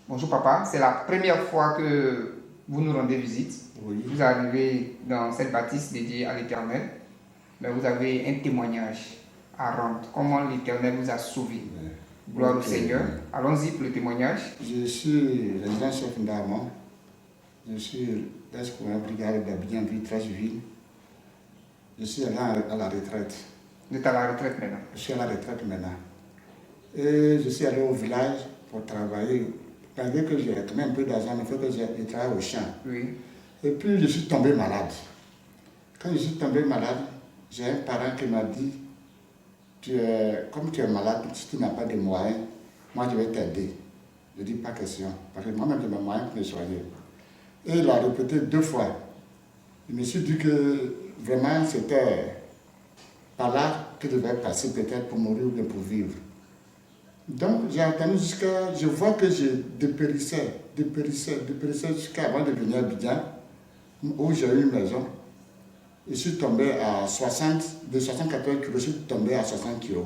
Bonjour papa, c'est la première fois que vous nous rendez visite. Oui. Vous arrivez dans cette bâtisse dédiée à l'Éternel, mais vous avez un témoignage à rendre. Comment l'Éternel vous a sauvé. Ouais. Gloire au Ok. Seigneur. Allons-y pour le témoignage. Je suis résident chef d'armement. Je suis ex-colonel brigade d'Abidjan, Trashville. Je suis allé à la retraite. Vous êtes à la retraite maintenant. Je suis à la retraite maintenant. Et je suis allé au village pour travailler. Malgré que j'ai quand même un peu d'argent, il faut que je travaille au champ. Oui. Et puis je suis tombé malade. Quand je suis tombé malade, j'ai un parent qui m'a dit, comme tu es malade, si tu n'as pas de moyens, moi je vais t'aider. Je dis pas question, parce que moi-même j'ai mes moyens pour me soigner. Et il a répété 2 fois. Je me suis dit que vraiment c'était par là que je devais passer peut-être pour mourir ou bien pour vivre. Donc j'ai entendu jusqu'à, je vois que je dépérissais jusqu'à avant de venir à Abidjan, où j'ai eu une maison. Je suis tombé à 60, de 74 kg, je suis tombé à 60 kg.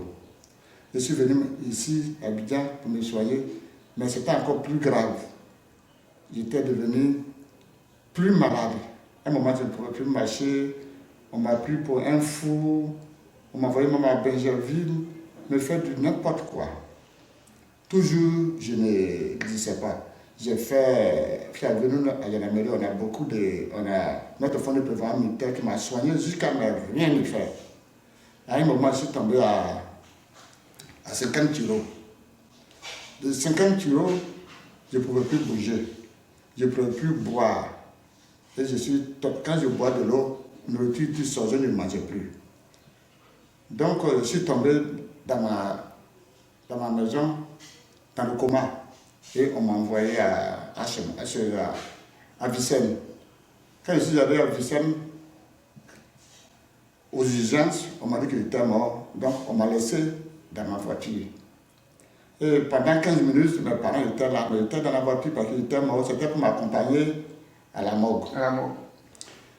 Je suis venu ici à Abidjan pour me soigner, mais c'était encore plus grave. J'étais devenu plus malade. À un moment, je ne pouvais plus marcher, on m'a pris pour un fou, on m'a envoyé même à Benjerville, me faire du n'importe quoi. Toujours, je ne disais pas. J'ai fait, nous, à Yanameri, on a beaucoup de, notre fonds de prévoyance militaire qui m'a soigné jusqu'à ne rien me faire. À un moment, je suis tombé à 50 kilos. De 50 kilos, je ne pouvais plus bouger, je ne pouvais plus boire. Et quand je bois de l'eau, nourriture qui sort, je ne mangeais plus. Donc, je suis tombé dans ma maison, dans le coma. Et on m'a envoyé à Vicenne. Quand je suis allé à Vicenne, aux urgences, on m'a dit qu'il était mort. Donc, on m'a laissé dans ma voiture. Et pendant 15 minutes, mes parents étaient là, mais ils étaient dans la voiture parce qu'ils étaient morts. C'était pour m'accompagner à la morgue. À la mort.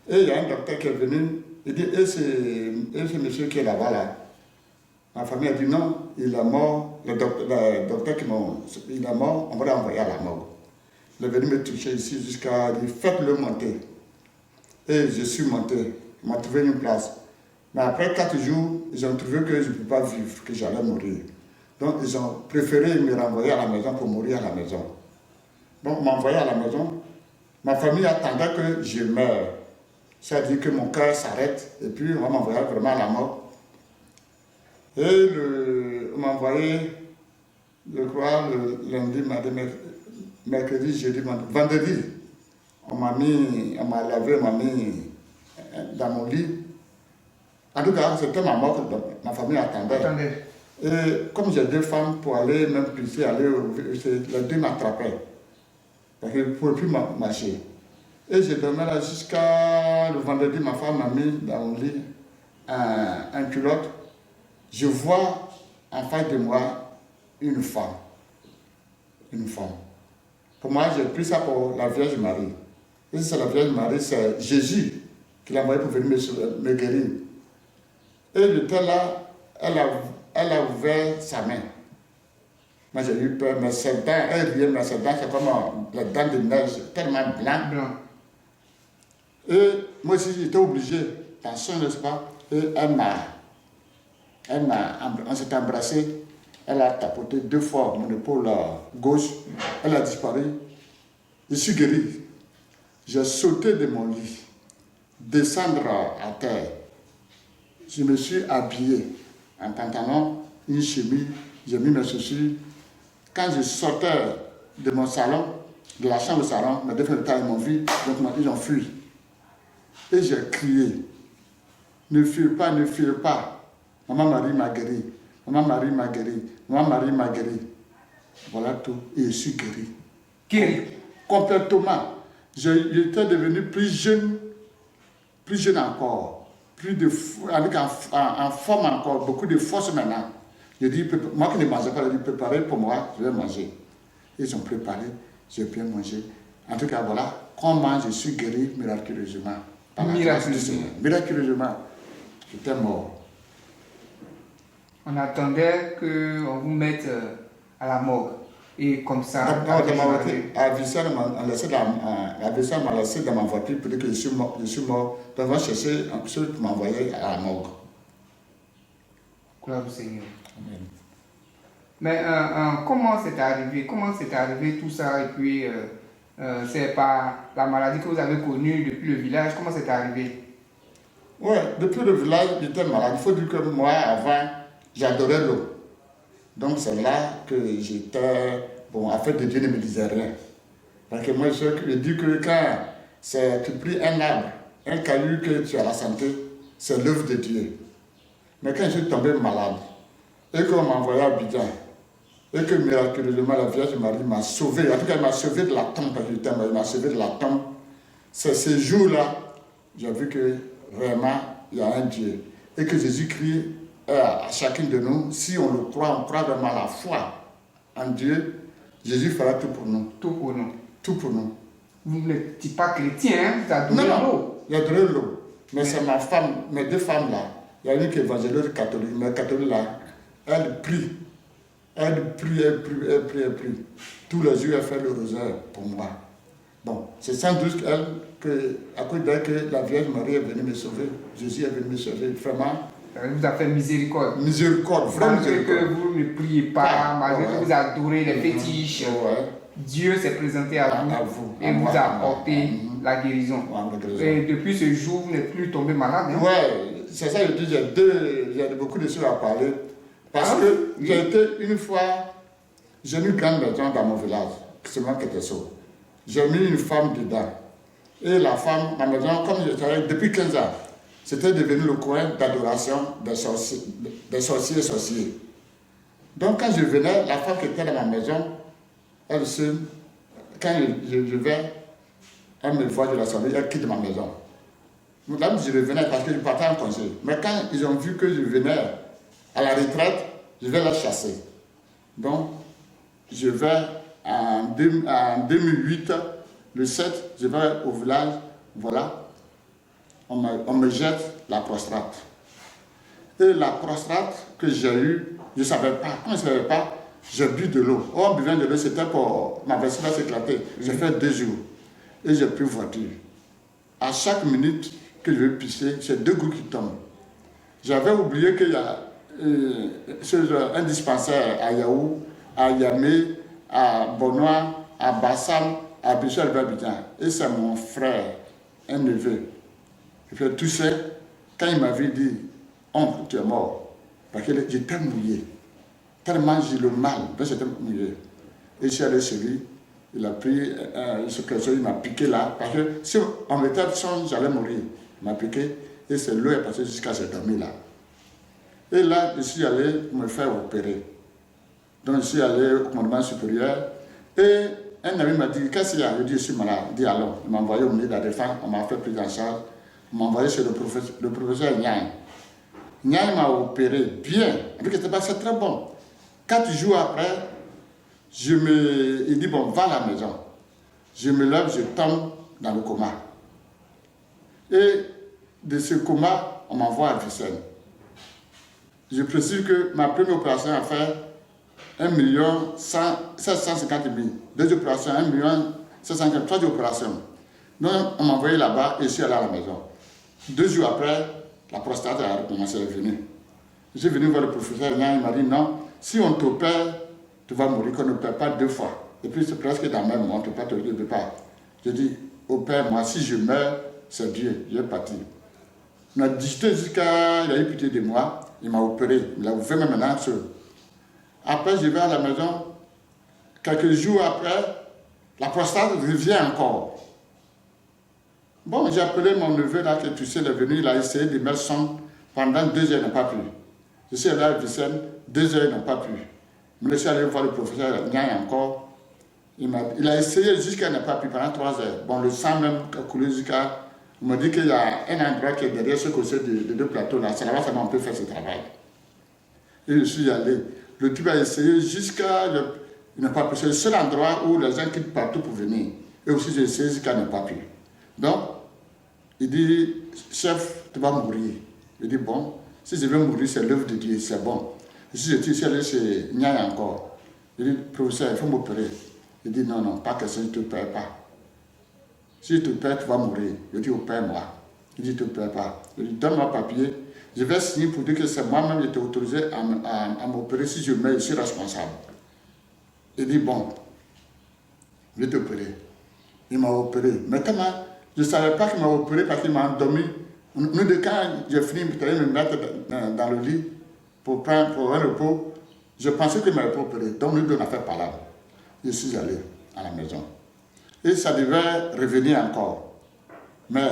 Et il y a un docteur qui est venu, il dit, et ce monsieur qui est là-bas, là. Ma famille a dit non, il est mort, le docteur il est mort, on va l'envoyer à la morgue. Il est venu me toucher ici jusqu'à dire, faites-le monter. Et je suis monté, il m'a trouvé une place. Mais après 4 jours, ils ont trouvé que je ne peux pas vivre, que j'allais mourir. Donc ils ont préféré me renvoyer à la maison pour mourir à la maison. Donc m'envoyer à la maison, ma famille attendait que je meure. C'est-à-dire que mon cœur s'arrête et puis on va m'envoyer vraiment à la mort. Et on m'a envoyé, je crois, le lundi, mardi, mercredi, jeudi, vendredi. On m'a lavé, on m'a mis dans mon lit. En tout cas, c'était ma mort que ma famille attendait. Attendez. Et comme j'ai 2 femmes pour aller, même pisser, les 2 m'attrapaient. Parce qu'ils ne pouvaient plus marcher. Et je dormais là jusqu'à le vendredi, ma femme m'a mis dans mon lit un culotte. Je vois en face de moi une femme. Une femme. Pour moi, j'ai pris ça pour la Vierge Marie. Et si c'est la Vierge Marie, c'est Jésus qui l'a envoyé pour venir me guérir. Et elle était là, elle a ouvert sa main. Moi, j'ai eu peur, mais ses dents, elle riait, mais ses dents, c'est comme les dents de neige, tellement blanc. Et moi aussi, j'étais obligé, attention, n'est-ce pas? Et on s'est embrassé, elle a tapoté 2 fois mon épaule gauche, elle a disparu. Je suis guéri. J'ai sauté de mon lit, descendre à terre. Je me suis habillé en pantalon, une chemise, j'ai mis mes chaussures. Quand je sortais de mon salon, de la chambre au salon, mes 2 frères de taille m'ont vu, donc ils ont fui. Et j'ai crié, ne fuyez pas, ne fuyez pas. Maman Marie m'a guéri. Maman Marie m'a guéri. Maman Marie m'a guéri. Voilà tout. Et je suis guéri. Guéri. Complètement. J'étais devenu plus jeune encore. En forme encore. Beaucoup de force maintenant. Je dis, moi qui ne mangeais pas, je dis, préparez pour moi, je vais manger. Ils ont préparé, j'ai bien mangé. En tout cas, voilà comment je suis guéri miraculeusement. Miraculeusement. J'étais mort. On attendait qu'on vous mette à la morgue. Et comme ça, D'accord, dans ma voiture, Avicenne m'a laissé dans ma voiture pour dire que je suis mort. Donc, on va chercher un peu pour m'envoyer à la morgue. gloire au Seigneur. Amen. Mais comment c'est arrivé? Comment c'est arrivé tout ça? Et puis, c'est pas la maladie que vous avez connue depuis le village. Comment c'est arrivé? Ouais, depuis le village, j'étais malade. Il faut dire que moi, avant, j'adorais l'eau. Donc, c'est là que j'étais. Bon, affaire de Dieu ne me disait rien. Parce que moi, je dis que quand tu pries un arbre, un caillou que tu as la santé, c'est l'œuvre de Dieu. Mais quand je suis tombé malade, et qu'on m'a envoyé à Abidjan, et que miraculeusement la Vierge Marie m'a sauvé, en tout cas, elle m'a sauvé de la tombe quand j'étais malade, elle m'a sauvé de la tombe. C'est ce jour-là, j'ai vu que vraiment, il y a un Dieu. Et que Jésus-Christ, à chacun de nous, si on le croit, on croit vraiment à la foi en Dieu, Jésus fera tout pour nous. Tout pour nous. Tout pour nous. Vous n'êtes pas chrétien, hein? Vous adorez l'eau. Il y a de l'eau. Mais c'est ma femme, mes deux femmes là. Il y a une qui est évangélique catholique, mais catholique là, elle prie. Elle prie. Tous les jours, elle fait le rosaire pour moi. Bon, c'est sans doute elle, à cause d'elle, que la Vierge Marie est venue me sauver. Jésus est venu me sauver, vraiment. Elle vous a fait miséricorde. Miséricorde, vraiment Malgré miséricorde. que vous ne priez pas, malgré que vous adorez les fétiches, Ouais. Dieu s'est présenté à vous, et vous a apporté la guérison. Et depuis ce jour, vous n'êtes plus tombé malade. Hein? Ouais, c'est ça, je dis, j'ai beaucoup de choses à parler. Parce que j'ai été une fois, j'ai mis une grande maison dans mon village, c'est moi qui étais sauvé. J'ai mis une femme dedans. Et la femme, ma maison, comme je travaillais depuis 15 ans, c'était devenu le coin d'adoration des sorciers et sorciers. Donc quand je venais, la femme qui était dans ma maison, elle se, quand je vais, elle me voit de la soirée, elle quitte ma maison. Là, je revenais parce que je partais en congé. Mais quand ils ont vu que je venais à la retraite, je vais la chasser. Donc, je vais en 2008, le 7, je vais au village, voilà, on me jette la prostate. Et la prostate que j'ai eue, je ne savais pas. Quand je ne savais pas, j'ai bu de l'eau. Oh, en buvant de l'eau, c'était pour ma vessie va s'éclater. J'ai fait 2 jours. Et j'ai pris voiture. À chaque minute que je vais pisser, c'est 2 gouttes qui tombent. J'avais oublié qu'il y a un dispensaire à Yaou, à Yamé, à Bonois, à Bassam, à Bichel-Babidjan. Et c'est mon frère, un neveu. Il fait tout ça. Quand il m'avait dit, oncle, tu es mort. Parce que j'étais mouillé. Tellement j'ai le mal, donc j'étais mouillé. Et je suis allé chez lui. Il a pris il m'a piqué là. Parce que si on mettait le son, j'allais mourir. Il m'a piqué. Et c'est l'eau est passée jusqu'à j'ai dormi là. Et là, je suis allé me faire opérer. Donc, je suis allé au commandement supérieur. Et un ami m'a dit, qu'est-ce qu'il y a? Je dis, je suis malade. Il dit, alors, il m'a envoyé au ministre de la Défense, on m'a fait prise en charge. On m'a envoyé chez le professeur Niang. Niang m'a opéré bien. C'est très bon. 4 jours après, il dit, bon, va à la maison. Je me lève, je tombe dans le coma. Et de ce coma, on m'envoie à Vicenne. Je précise que ma première opération a fait 1 750 000. 2 opérations, 1 750 000. 3 opérations. Donc, on m'a envoyé là-bas et je suis allé à la maison. 2 jours après, la prostate a commencé à venir. Je suis venu voir le professeur, il m'a dit non, si on t'opère, tu vas mourir, qu'on ne opère pas 2 fois. Et puis c'est presque dans le même moment, on ne peut pas te dire de pas. Je dis, opère-moi, si je meurs, c'est Dieu, je vais partir. On a discuté jusqu'à, il a eu pitié de moi, il m'a opéré, il a ouvert maintenant seul. Après, je vais à la maison, quelques jours après, la prostate revient encore. Bon, j'ai appelé mon neveu là, que tu sais, il est venu, il a essayé de mettre son, pendant 2 heures, il n'a pas pu. Je suis allé à Vicenne, 2 heures, il n'a pas pu. Je suis allé voir le professeur Niang encore. Il a essayé jusqu'à n'a pas pu pendant 3 heures. Bon, le sang même a coulé jusqu'à. On m'a dit qu'il y a un endroit qui est derrière ce côté de 2 plateaux là. C'est là-bas seulement on peut faire ce travail. Et je suis allé. Le type a essayé jusqu'à. Il n'a pas pu. C'est le seul endroit où les gens quittent partout pour venir. Et aussi j'ai essayé jusqu'à n'a pas pu. Donc, il dit, chef, tu vas mourir. Il dit, bon, si je vais mourir, c'est l'œuvre de Dieu, c'est bon. Si je suis allé chez Niang encore. Je dis, professeur, il faut m'opérer. Il dit, non, non, pas question, je ne te paie pas. Si je te paie, tu vas mourir. Je dis, opère-moi. Il dit, je ne te paie pas. Je dis, donne-moi papier. Je vais signer pour dire que c'est moi-même qui t'ai autorisé à m'opérer. Si je meurs, je suis responsable. Il dit, bon, je vais t'opérer. Il m'a opéré. Maintenant, je ne savais pas qu'il m'a opéré parce qu'il m'a endormi. Nous, de quand j'ai fini, il allait me mettre dans le lit pour un repos. Je pensais qu'il m'avait pas opéré. Donc, nous, on a fait palabre. Je suis allé à la maison. Et ça devait revenir encore. Mais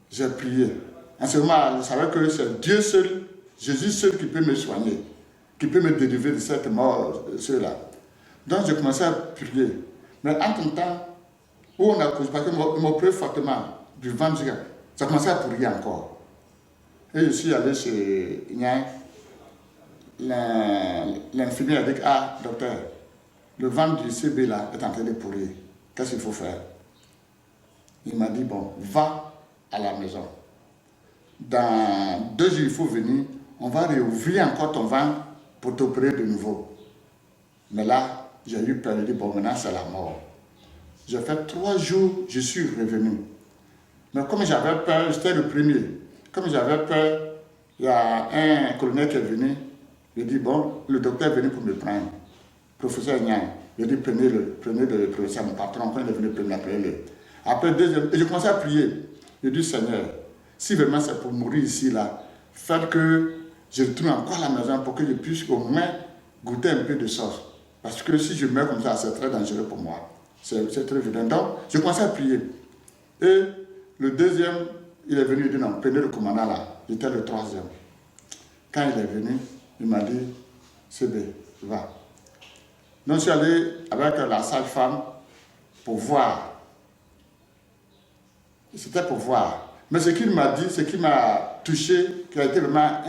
j'ai prié. En ce moment, je savais que c'est Dieu seul, Jésus seul qui peut me soigner, qui peut me délivrer de cette mort, ceux-là. Donc, j'ai commencé à prier. Mais entre-temps, où on a causé, parce qu'il m'a opéré fortement du ventre, ça commençait à pourrir encore. Et je suis allé chez l'infirmier a dit, ah, docteur, le ventre du CB là est en train de pourrir. Qu'est-ce qu'il faut faire? Il m'a dit, bon, va à la maison. Dans 2 jours, il faut venir. On va réouvrir encore ton ventre pour t'opérer de nouveau. Mais là, j'ai eu peur. J'ai dit, bon, maintenant, c'est la mort. J'ai fait 3 jours, je suis revenu. Mais comme j'avais peur, j'étais le premier. Comme j'avais peur, il y a un colonel qui est venu. Il dit, bon, le docteur est venu pour me prendre. Professeur Niang, je dis, prenez le professeur, mon patron, quand il est venu, prenez-le. Après, deuxième, et je commençais à prier. Je dis, Seigneur, si vraiment c'est pour mourir ici, là, faites que je retourne encore à la maison pour que je puisse au moins goûter un peu de sauce. Parce que si je meurs comme ça, c'est très dangereux pour moi. C'est très évident. Donc, je commençais à prier. Et le deuxième, il est venu, il dit, non, prenez le commandant là. J'étais le 3e. Quand il est venu, il m'a dit, CB, va. Donc, je suis allé avec la sage-femme pour voir. C'était pour voir. Mais ce qu'il m'a dit, ce qui m'a touché, qui a été vraiment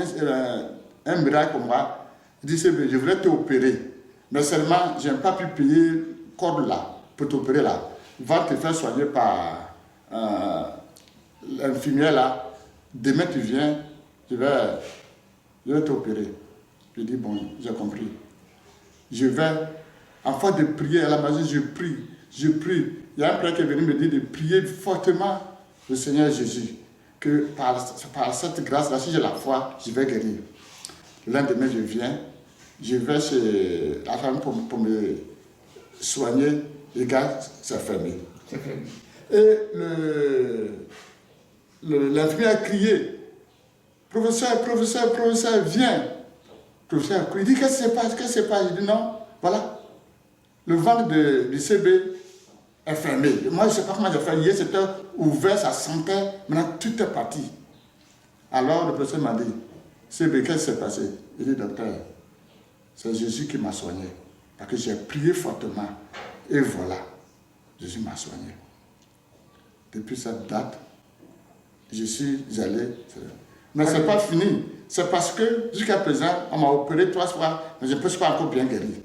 un miracle pour moi, il dit, CB, je voulais t'opérer. Mais seulement, je n'ai pas pu payer le code là, pour t'opérer là. Va te faire soigner par l'infirmière là. Demain, tu viens, je vais t'opérer. Je dis, bon, j'ai compris. Je vais, en fois de prier à la maison, je prie. Il y a un frère qui est venu me dire de prier fortement le Seigneur Jésus. Que par cette grâce-là, si j'ai la foi, je vais guérir. Le lendemain, je vais chez la femme pour me soigner. Les gars, c'est fermé. Et l'infirmier a crié, professeur, viens. Le professeur a crié, il dit, qu'est-ce qui se passe? Je dis, non, voilà, le ventre du CB est fermé. Moi, je ne sais pas comment j'ai fait. Hier, c'était ouvert, ça sentait. Maintenant, tout est parti. Alors, le professeur m'a dit, CB, qu'est-ce qui s'est passé? Il dit, docteur, c'est Jésus qui m'a soigné. Parce que j'ai prié fortement. Et voilà, Jésus m'a soigné. Depuis cette date, je suis allé. Mais ce n'est pas fini. C'est parce que jusqu'à présent, on m'a opéré 3 fois, mais je ne peux pas encore bien guérir.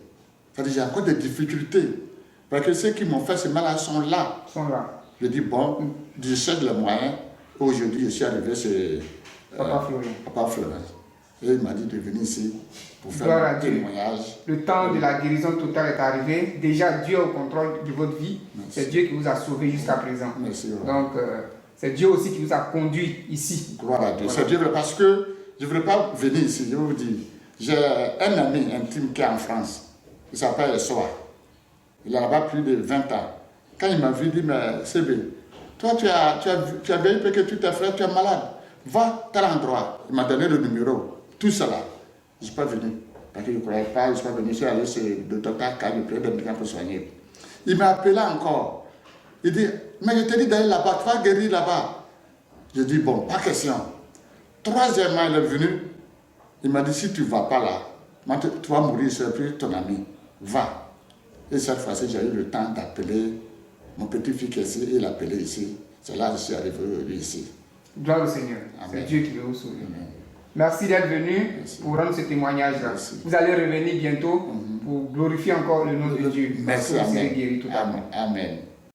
C'est-à-dire j'ai encore des difficultés. Parce que ceux qui m'ont fait ce mal sont là. Je dis, bon, je cherche les moyens. Aujourd'hui, je suis arrivé chez Papa Florent. Et il m'a dit de venir ici pour faire un témoignage. Le temps de la guérison totale est arrivé. Déjà, Dieu est au contrôle de votre vie. C'est Dieu qui vous a sauvé jusqu'à présent. Merci. Donc, c'est Dieu aussi qui vous a conduit ici. Gloire à Dieu. Voilà. C'est Dieu parce que je ne voulais pas venir ici. Je vais vous dire, j'ai un ami intime qui est en France. Il s'appelle Soa. Il a là-bas plus de 20 ans. Quand il m'a vu, il dit, mais CB, toi tu as vérifié que tu t'es fait, tu es malade. Va à tel endroit. Il m'a donné le numéro. Tout cela. Je ne suis pas venu. Parce que je ne croyais pas, je ne suis pas venu. Je suis allé chez le docteur K, le président de pour soigner. Il m'a appelé encore. Il dit, mais je te dis d'aller là-bas, tu vas guérir là-bas. Je dis, bon, pas question. 3e, il est venu. Il m'a dit, si tu ne vas pas là, tu vas mourir, c'est plus ton ami. Va. Et cette fois-ci, j'ai eu le temps d'appeler mon petit-fils qui est ici, et l'appeler ici. C'est là que je suis arrivé ici. Gloire au Seigneur. C'est Dieu qui veut vous sauver. Merci d'être venu pour rendre ce témoignage-là. Vous allez revenir bientôt pour glorifier encore le nom de Dieu. Merci. Parce que vous serez guéri totalement. Amen.